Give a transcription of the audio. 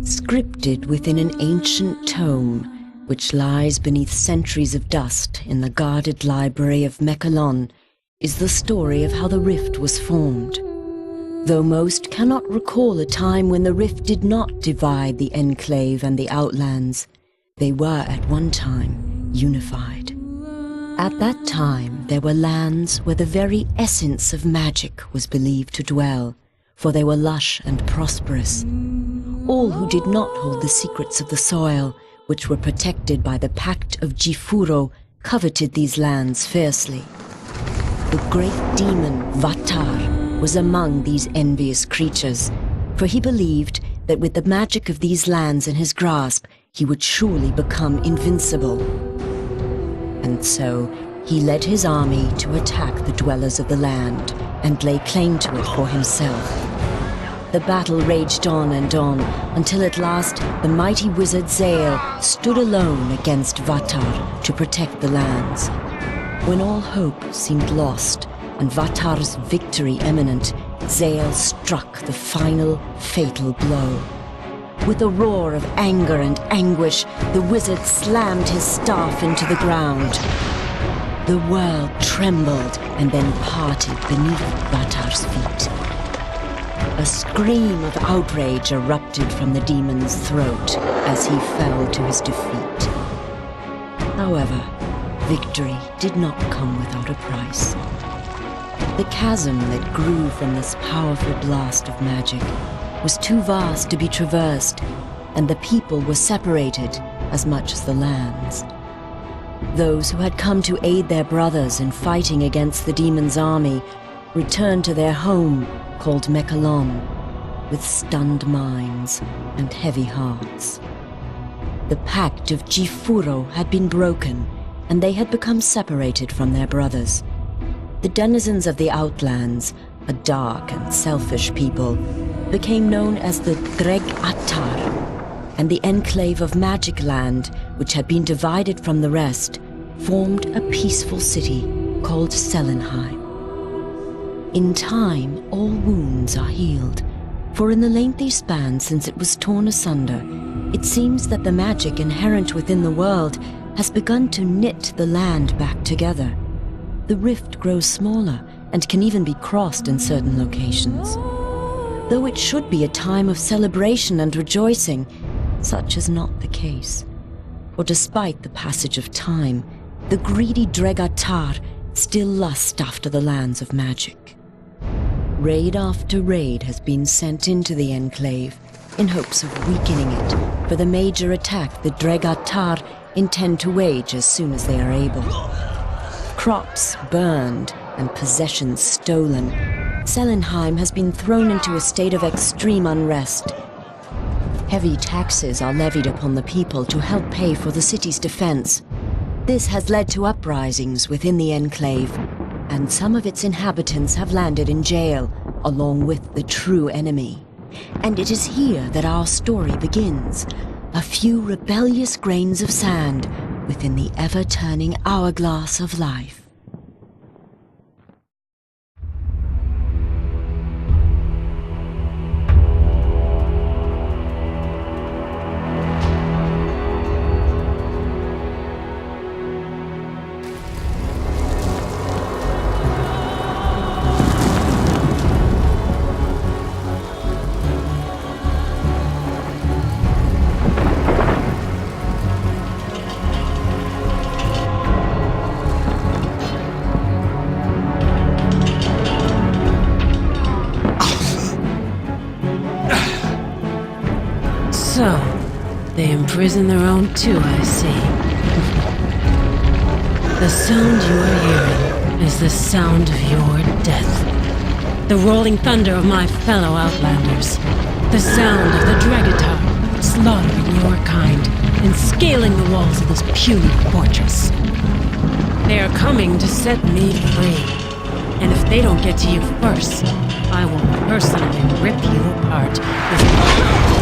Scripted within an ancient tome, which lies beneath centuries of dust in the guarded library of Mechalon, is the story of how the rift was formed. Though most cannot recall a time when the rift did not divide the enclave and the outlands, they were at one time unified. At that time, there were lands where the very essence of magic was believed to dwell, for they were lush and prosperous. All who did not hold the secrets of the soil, which were protected by the Pact of Jifuro, coveted these lands fiercely. The great demon Vatar was among these envious creatures, for he believed that with the magic of these lands in his grasp, he would surely become invincible. And so, he led his army to attack the dwellers of the land and lay claim to it for himself. The battle raged on and on, until at last the mighty wizard Zael stood alone against Vatar to protect the lands. When all hope seemed lost and Vatar's victory imminent, Zael struck the final fatal blow. With a roar of anger and anguish, the wizard slammed his staff into the ground. The world trembled and then parted beneath Vatar's feet. A scream of outrage erupted from the demon's throat as he fell to his defeat. However, victory did not come without a price. The chasm that grew from this powerful blast of magic was too vast to be traversed, and the people were separated as much as the lands. Those who had come to aid their brothers in fighting against the demon's army returned to their home called Mechalon, with stunned minds and heavy hearts. The Pact of Jifuro had been broken, and they had become separated from their brothers. The denizens of the Outlands, a dark and selfish people, became known as the Dreg Attar, and the enclave of Magic Land, which had been divided from the rest, formed a peaceful city called Selenheim. In time, all wounds are healed, for in the lengthy span since it was torn asunder, it seems that the magic inherent within the world has begun to knit the land back together. The rift grows smaller and can even be crossed in certain locations. Though it should be a time of celebration and rejoicing, such is not the case. For despite the passage of time, the greedy Dregatar still lust after the lands of magic. Raid after raid has been sent into the enclave in hopes of weakening it for the major attack the Dregatar intend to wage as soon as they are able. Crops burned and possessions stolen, Selenheim has been thrown into a state of extreme unrest. Heavy taxes are levied upon the people to help pay for the city's defense. This has led to uprisings within the enclave, and some of its inhabitants have landed in jail, along with the true enemy. And it is here that our story begins, a few rebellious grains of sand within the ever-turning hourglass of life. So, they imprison their own too, I see. The sound you are hearing is the sound of your death. The rolling thunder of my fellow Outlanders. The sound of the Dregatar slaughtering your kind and scaling the walls of this puny fortress. They are coming to set me free. And if they don't get to you first, I will personally rip you apart with